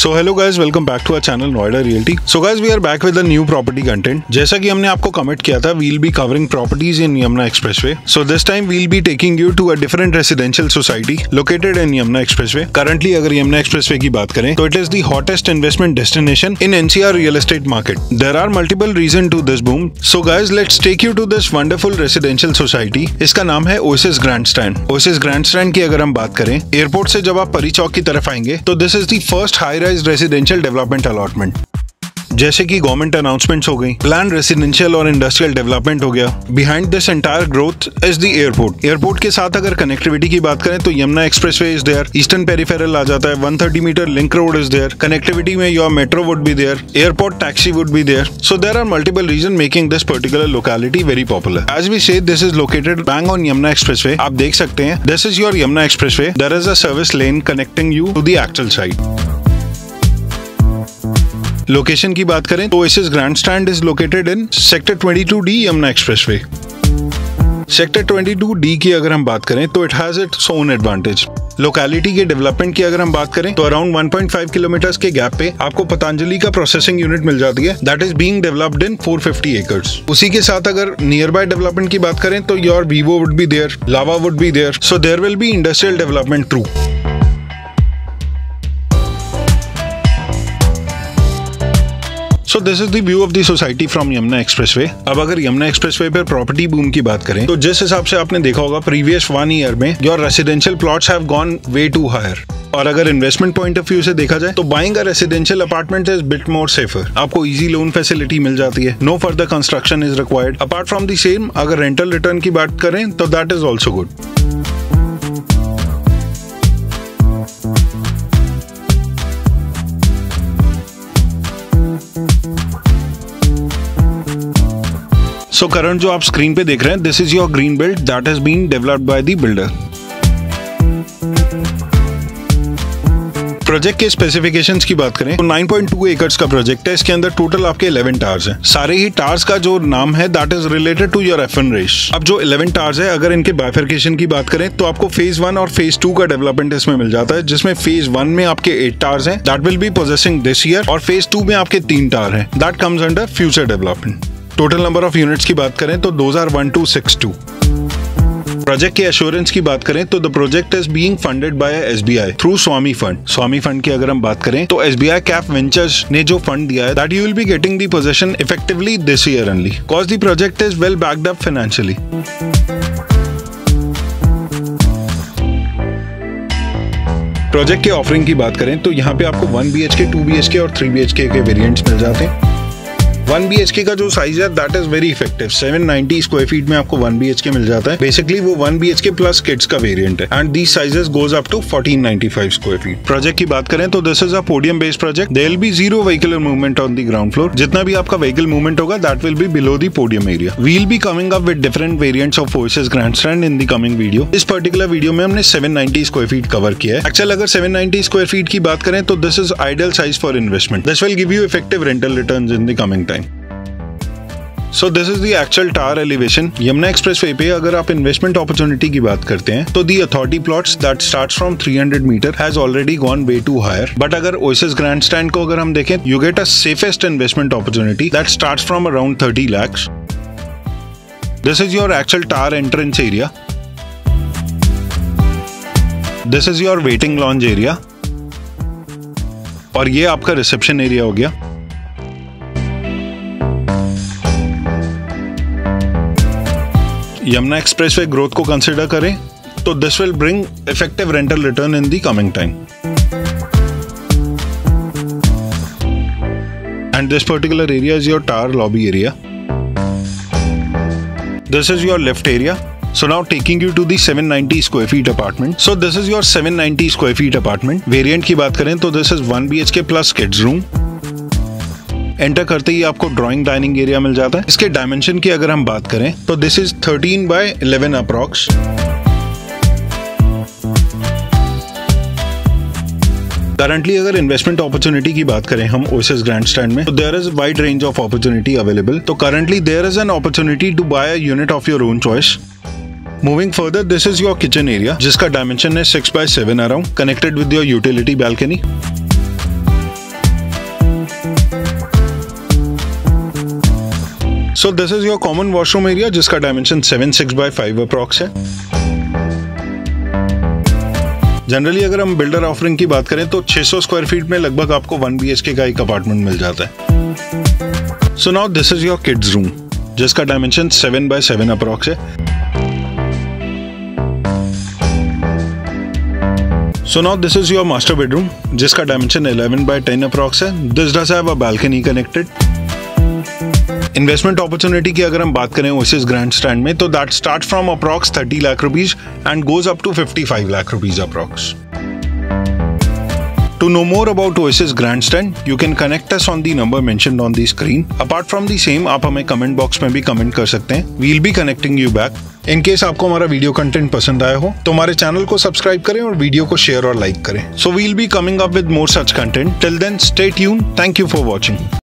So hello guys, welcome back to our channel Noida realty. So guys, we are back with a new property content. जैसा कि हमने आपको commit किया था, we'll be covering properties in Yamuna expressway. So this time we'll be taking you to a different residential society located in Yamuna expressway. Currently अगर Yamuna expressway की बात करें तो it is the hottest investment destination in NCR real estate market. There are multiple reason to this boom. So guys, let's take you to this wonderful residential society. इसका नाम है oasis grandstand. Oasis grandstand की अगर हम बात करें, airport से जब आप परी चौक की तरफ आएंगे तो this is the first high rise residential development allotment. जैसे कि गवर्नमेंट अनाउंसमेंट्स हो गई, प्लान रेसिडेंशियल और इंडस्ट्रियल डेवलपमेंट हो गया। Behind this entire growth is the airport. Airport के साथ अगर कनेक्टिविटी की बात करें तो Yamuna expressway is there, eastern peripheral आ जाता है, 130 metre link road is there, connectivity में your metro would be there, airport taxi would be there. So there are multiple reason making this particular locality very popular. As we say, this is located bang on Yamuna expressway. आप देख सकते हैं, this is your Yamuna expressway. There is a service lane connecting you to the actual side. Location की बात करें तो Oasis Grandstand is located in sector 22D Yamuna expressway. Sector 22D की अगर हम बात करें तो it has its own advantage. Locality के डेवलपमेंट की अगर हम बात करें तो अराउंड 1.5 किलोमीटर्स के गैप पे आपको पतंजलि का प्रोसेसिंग यूनिट मिल जाती है, that is being developed in 450 acres. उसी के साथ अगर नियर बाय डेवलपमेंट की बात करें तो your Vivo would be there, Lava would be there. So there will be industrial development through. So this is the view of the society from Yamuna expressway. अब अगर यमुना एक्सप्रेसवे पर प्रॉपर्टी बूम की बात करें तो जिस हिसाब से आपने देखा होगा प्रीवियस 1 ईयर में your residential plots have gone way to higher. और अगर इन्वेस्टमेंट पॉइंट ऑफ व्यू से देखा जाए तो buying a residential apartment is bit more safer. आपको इजी लोन फैसिलिटी मिल जाती है, no further construction is required. Apart from the same, अगर रेंटल रिटर्न की बात करें तो that is also good. So current जो आप स्क्रीन पे देख रहे हैं, this is your green belt that has been developed by the builder. Project के स्पेसिफिकेशंस की बात करें तो 9.2 एकर्स का प्रोजेक्ट है। इसके अंदर टोटल आपके 11 टावर्स हैं। सारे ही टावर्स का जो नाम है that is related to your F1 race. अब जो 11 टावर्स है, अगर इनके बाइफर्केशन की बात करें तो आपको फेज 1 और फेज 2 का डेवलपमेंट इसमें मिल जाता है, जिसमें फेज 1 में आपके 8 टावर्स हैं that will B possessing this year, और फेज 2 में आपके 3 टावर हैं that comes under future development. Total number of units की बात करें तो 2,1262। प्रोजेक्ट के एश्योरेंस की बात करें तो the project is being funded by SBI through Swami fund. Swami fund की अगर हम बात करें तो SBI कैप वेंचर्स ने जो फंड दिया है that you will be getting the position effectively this year only, because the project is well backed up financially. Project के ऑफरिंग की बात करें तो यहाँ पे आपको 1 BHK, 2 BHK और 3 BHK के वेरिएंट्स मिल जाते हैं। 1 BHK का जो साइज है that is very effective. 790 square feet में आपको 1 BHK मिल जाता है। बेसिकली वो 1 BHK प्लस किड्स का वेरिएंट है and these sizes goes up to 1495 square feet. Project की बात करें तो this is a podium based project. There will be zero vehicular movement on the ground floor. जितना भी आपका व्हीकल मूवमेंट होगा that will be below the podium area. We will be coming up with different variants of Oasis Grandstand in the coming video. इस particular video में हमने 790 square feet cover किया है। Actually अगर 790 स्क्वायर फीट की बात करें तो this is ideal size for investment. This will give you effective rental returns in the coming time. So this is the actual tower elevation। Yamuna expressway पे अगर आप इन्वेस्टमेंट अपॉर्चुनिटी की बात करते हैं तो the authority plots that starts from 300 meter has already gone way too higher। But अगर oasis grandstand को अगर हम देखें, you get a safest investment opportunity that starts from around 30 lakhs। This is your actual tower entrance area। This is your waiting lounge area। और ये आपका reception area हो गया। यमुना एक्सप्रेसवे ग्रोथ को कंसिडर करें तो this will bring effective rental return in the coming time. And this particular area is your tower lobby area. This is your lift area. So now taking you to the 790 square feet apartment. So this is your 790 square feet apartment. Variant की बात करें तो this is 1 BHK plus kids room। Enter करते ही आपको drawing dining area मिल जाता है। इसके dimension की अगर हम बात करें तो this is 13 by 11 approx. Currently अगर इन्वेस्टमेंट अपॉर्चुनिटी की बात करें हम ओएसिस ग्रैंडस्टैंड में तो there is wide range of opportunity available. तो currently there is an opportunity to buy a unit of your own choice. Moving further, this is your kitchen area जिसका dimension है 6 by 7 around, connected with your utility balcony. So this is your common washroom area जिसका dimension 7.6/5 approx है। Generally अगर हम builder offering की बात करें तो 600 स्क्वायर फीट में लगभग आपको 1 BHK का एक अपार्टमेंट मिल जाता है। So now this is your kids room जिसका डायमेंशन 7/7 अप्रॉक्स है। So now this is your master bedroom जिसका डायमेंशन 11/10 अप्रॉक्स है। This does have a balcony connected. Investment opportunity की अगर हम बात करें ओएसिस ग्रैंड स्टैंड में तो that start from approx 30 lakh rupees and goes up to 55 lakh rupees approx. To know more about Oasis Grandstand, you can connect us on the number mentioned on the screen. Apart from the same, आप हमें comment box में भी comment कर सकते हैं. We'll be connecting you back. In case आपको हमारा video content पसंद आया हो तो हमारे चैनल को सब्सक्राइब करें और वीडियो को शेयर और लाइक करें. So we'll be coming up with more such content. Till then, stay tuned. Thank you for watching.